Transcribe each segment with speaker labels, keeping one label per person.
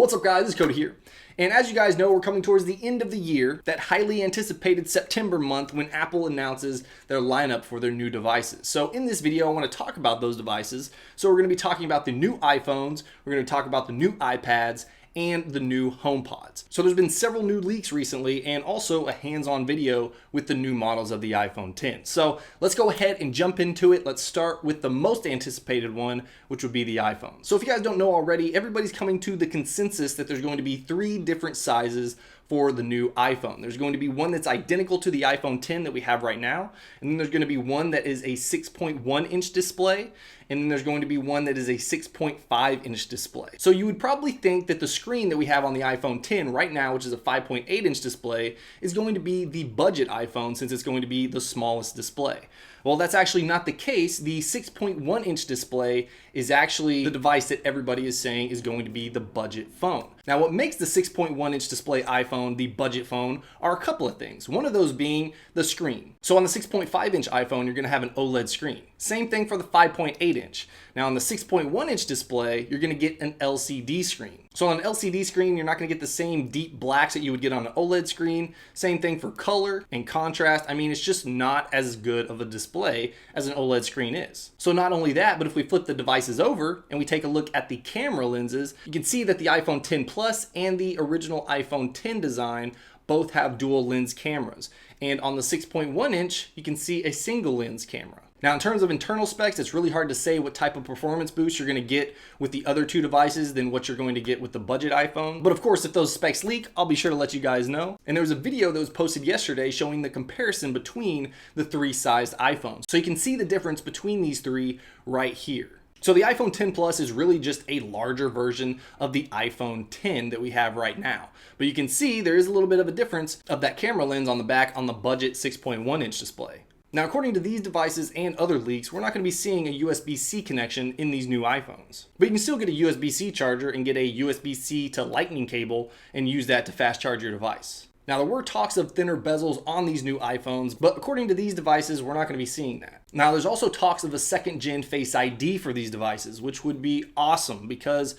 Speaker 1: What's up guys, it's Cody here. And as you guys know, we're coming towards the end of the year, that highly anticipated September month when Apple announces their lineup for their new devices. So in this video, I want to talk about those devices. So we're going to be talking about the new iPhones, we're going to talk about the new iPads, and the new HomePods. So there's been several new leaks recently and also a hands-on video with the new models of the iPhone X. So let's go ahead and jump into it. Let's start with the most anticipated one, which would be the iPhone. So if you guys don't know already, everybody's coming to the consensus that there's going to be 3 different sizes for the new iPhone. There's going to be one that's identical to the iPhone X that we have right now, and then there's going to be one that is a 6.1 inch display, and then there's going to be one that is a 6.5 inch display. So you would probably think that the screen that we have on the iPhone X right now, which is a 5.8 inch display, is going to be the budget iPhone since it's going to be the smallest display. Well, that's actually not the case. The 6.1 inch display is actually the device that everybody is saying is going to be the budget phone. Now, what makes the 6.1 inch display iPhone the budget phone are a couple of things. One of those being the screen. So on the 6.5 inch iPhone, you're going to have an OLED screen. Same thing for the 5.8 inch. Now on the 6.1 inch display, you're going to get an LCD screen. So on an LCD screen, you're not going to get the same deep blacks that you would get on an OLED screen. Same thing for color and contrast. I mean, it's just not as good of a display as an OLED screen is. So not only that, but if we flip the devices over and we take a look at the camera lenses, you can see that the iPhone X Plus and the original iPhone X design both have dual lens cameras. And on the 6.1 inch, you can see a single lens camera. Now, in terms of internal specs, it's really hard to say what type of performance boost you're going to get with the other 2 devices than what you're going to get with the budget iPhone. But of course, if those specs leak, I'll be sure to let you guys know. And there was a video that was posted yesterday showing the comparison between the 3 sized iPhones. So you can see the difference between these 3 right here. So the iPhone X Plus is really just a larger version of the iPhone X that we have right now. But you can see there is a little bit of a difference of that camera lens on the back on the budget 6.1 inch display. Now, according to these devices and other leaks, we're not going to be seeing a USB-C connection in these new iPhones. But you can still get a USB-C charger and get a USB-C to Lightning cable and use that to fast charge your device. Now, there were talks of thinner bezels on these new iPhones, but according to these devices, we're not going to be seeing that. Now, there's also talks of a 2nd-gen Face ID for these devices, which would be awesome because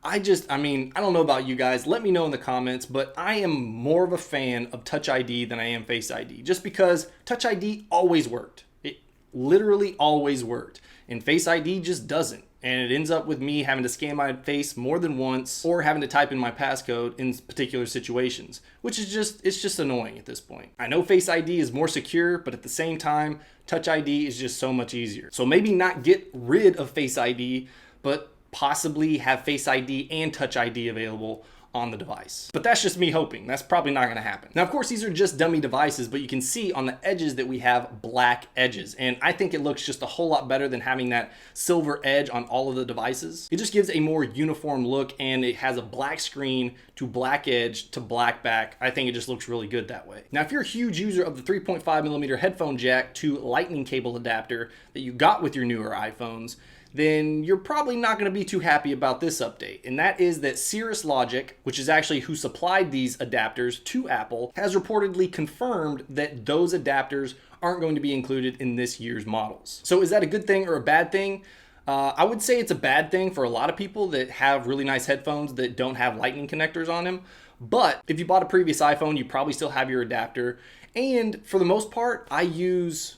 Speaker 1: I don't know about you guys, let me know in the comments, but I am more of a fan of Touch ID than I am Face ID, just because Touch ID always worked. It literally always worked, and Face ID just doesn't. And it ends up with me having to scan my face more than once or having to type in my passcode in particular situations, which is just annoying at this point. I know Face ID is more secure, but at the same time, Touch ID is just so much easier. So maybe not get rid of Face ID, but possibly have Face ID and Touch ID available on the device. But that's just me hoping. That's probably not going to happen. Now, of course, these are just dummy devices, but you can see on the edges that we have black edges. And I think it looks just a whole lot better than having that silver edge on all of the devices. It just gives a more uniform look, and it has a black screen to black edge to black back. I think it just looks really good that way. Now, if you're a huge user of the 3.5mm headphone jack to Lightning cable adapter that you got with your newer iPhones, then you're probably not going to be too happy about this update. And that is that Cirrus Logic, which is actually who supplied these adapters to Apple, has reportedly confirmed that those adapters aren't going to be included in this year's models. So is that a good thing or a bad thing? I would say it's a bad thing for a lot of people that have really nice headphones that don't have Lightning connectors on them. But if you bought a previous iPhone, you probably still have your adapter. And for the most part, I use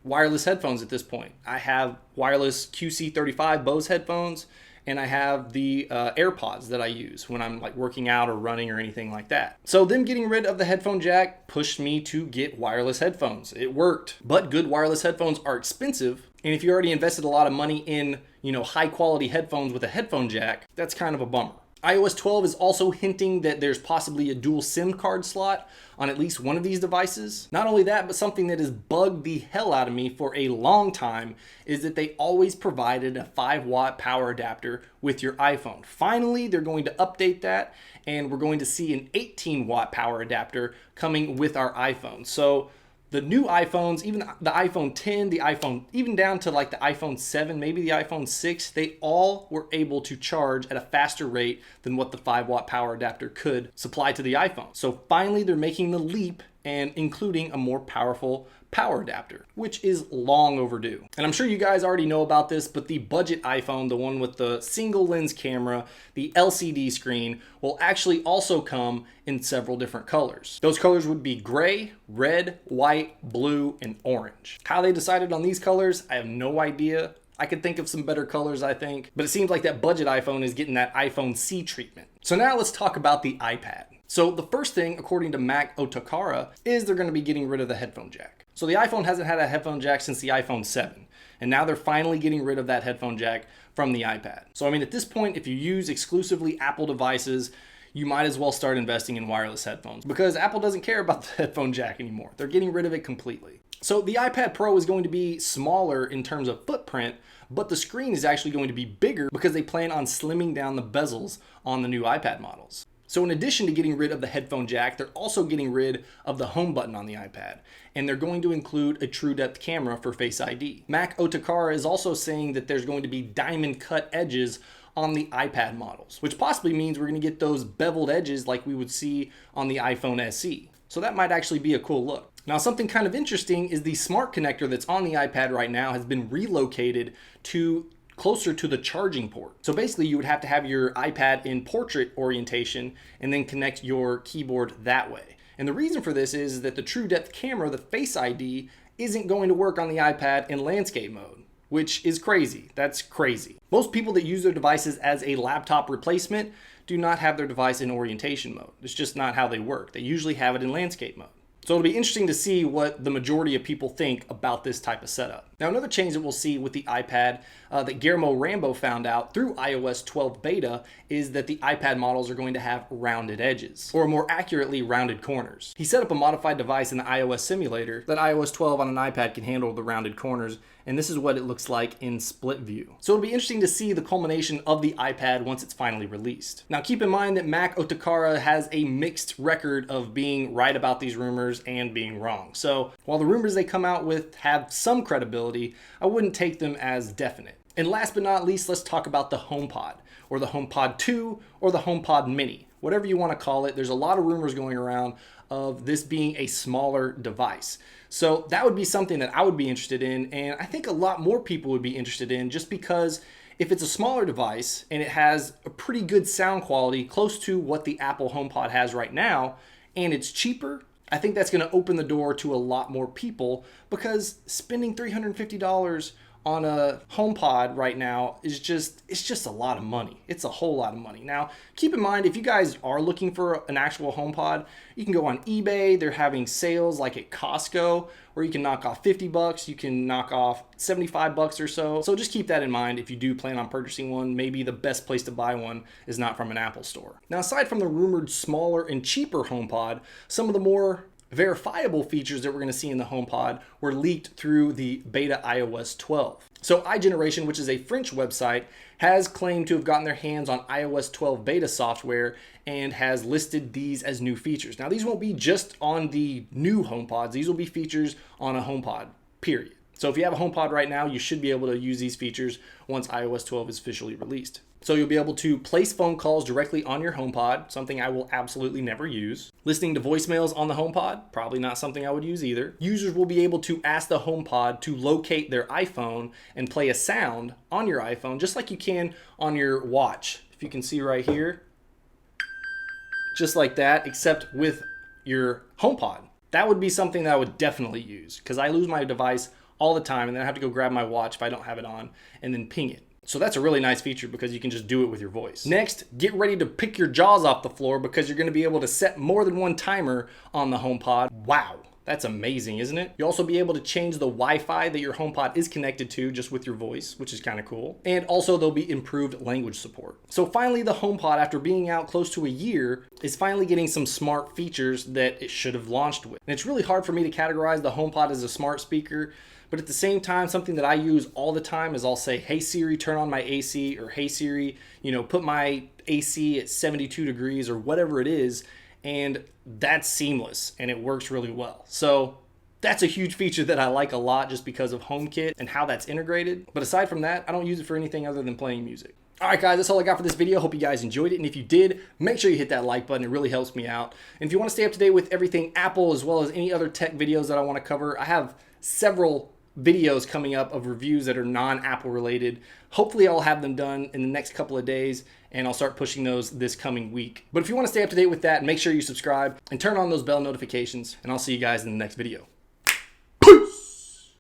Speaker 1: wireless headphones at this point. I have wireless QC35 Bose headphones, and I have the AirPods that I use when I'm like working out or running or anything like that. So them getting rid of the headphone jack pushed me to get wireless headphones. It worked, but good wireless headphones are expensive. And if you already invested a lot of money in, high quality headphones with a headphone jack, that's kind of a bummer. iOS 12 is also hinting that there's possibly a dual SIM card slot on at least one of these devices. Not only that, but something that has bugged the hell out of me for a long time is that they always provided a 5-watt power adapter with your iPhone. Finally, they're going to update that, and we're going to see an 18-watt power adapter coming with our iPhone. So the new iPhones, even the iPhone X, the iPhone, even down to like the iPhone 7, maybe the iPhone 6, they all were able to charge at a faster rate than what the 5-watt power adapter could supply to the iPhone. So finally, they're making the leap and including a more powerful power adapter, which is long overdue. And I'm sure you guys already know about this, but the budget iPhone, the one with the single lens camera, the LCD screen, will actually also come in several different colors. Those colors would be gray, red, white, blue, and orange. How they decided on these colors, I have no idea. I could think of some better colors, I think, but it seems like that budget iPhone is getting that iPhone C treatment. So now let's talk about the iPad. So the first thing, according to Mac Otakara, is they're going to be getting rid of the headphone jack. So the iPhone hasn't had a headphone jack since the iPhone 7, and now they're finally getting rid of that headphone jack from the iPad. So I mean, at this point, if you use exclusively Apple devices, you might as well start investing in wireless headphones because Apple doesn't care about the headphone jack anymore. They're getting rid of it completely. So the iPad Pro is going to be smaller in terms of footprint, but the screen is actually going to be bigger because they plan on slimming down the bezels on the new iPad models. So in addition to getting rid of the headphone jack, they're also getting rid of the home button on the iPad, and they're going to include a true depth camera for Face ID. Mac Otakara is also saying that there's going to be diamond cut edges on the iPad models, which possibly means we're going to get those beveled edges like we would see on the iPhone SE. So that might actually be a cool look. Now, something kind of interesting is the smart connector that's on the iPad right now has been relocated to closer to the charging port. So basically you would have to have your iPad in portrait orientation and then connect your keyboard that way. And the reason for this is that the true depth camera, the Face ID, isn't going to work on the iPad in landscape mode, which is crazy. That's crazy. Most people that use their devices as a laptop replacement do not have their device in orientation mode. It's just not how they work. They usually have it in landscape mode. So it'll be interesting to see what the majority of people think about this type of setup. Now, another change that we'll see with the iPad that Guillermo Rambo found out through iOS 12 beta is that the iPad models are going to have rounded edges, or more accurately, rounded corners. He set up a modified device in the iOS simulator that iOS 12 on an iPad can handle the rounded corners, and this is what it looks like in split view. So it'll be interesting to see the culmination of the iPad once it's finally released. Now, keep in mind that Mac Otakara has a mixed record of being right about these rumors and being wrong. So while the rumors they come out with have some credibility, I wouldn't take them as definite. And last but not least, let's talk about the HomePod, or the HomePod 2, or the HomePod Mini. Whatever you want to call it, there's a lot of rumors going around of this being a smaller device. So that would be something that I would be interested in, and I think a lot more people would be interested in, just because if it's a smaller device and it has a pretty good sound quality close to what the Apple HomePod has right now, and it's cheaper, I think that's going to open the door to a lot more people, because spending $350 on a HomePod right now is just a lot of money. It's a whole lot of money. Now, keep in mind, if you guys are looking for an actual HomePod, you can go on eBay. They're having sales like at Costco where you can knock off 50 bucks, you can knock off 75 bucks or so. So just keep that in mind if you do plan on purchasing one. Maybe the best place to buy one is not from an Apple store. Now, aside from the rumored smaller and cheaper HomePod, some of the more verifiable features that we're going to see in the HomePod were leaked through the beta iOS 12. So iGeneration, which is a French website, has claimed to have gotten their hands on iOS 12 beta software and has listed these as new features. Now, these won't be just on the new HomePods. These will be features on a HomePod, period. So if you have a HomePod right now, you should be able to use these features once iOS 12 is officially released. So you'll be able to place phone calls directly on your HomePod, something I will absolutely never use. Listening to voicemails on the HomePod, probably not something I would use either. Users will be able to ask the HomePod to locate their iPhone and play a sound on your iPhone, just like you can on your watch. If you can see right here, just like that, except with your HomePod. That would be something that I would definitely use, because I lose my device all the time and then I have to go grab my watch if I don't have it on and then ping it. So that's a really nice feature because you can just do it with your voice. Next, get ready to pick your jaws off the floor because you're going to be able to set more than one timer on the HomePod. Wow, that's amazing, isn't it? You'll also be able to change the Wi-Fi that your HomePod is connected to just with your voice, which is kind of cool. And also there'll be improved language support. So finally, the HomePod, after being out close to a year, is finally getting some smart features that it should have launched with. And it's really hard for me to categorize the HomePod as a smart speaker, but at the same time, something that I use all the time is I'll say, hey Siri, turn on my AC, or hey Siri, put my AC at 72 degrees or whatever it is. And that's seamless and it works really well. So that's a huge feature that I like a lot just because of HomeKit and how that's integrated. But aside from that, I don't use it for anything other than playing music. All right, guys, that's all I got for this video. Hope you guys enjoyed it. And if you did, make sure you hit that like button. It really helps me out. And if you want to stay up to date with everything Apple as well as any other tech videos that I want to cover, I have several videos coming up of reviews that are non-Apple related. Hopefully I'll have them done in the next couple of days, and I'll start pushing those this coming week. But if you want to stay up to date with that, make sure you subscribe and turn on those bell notifications, and I'll see you guys in the next video.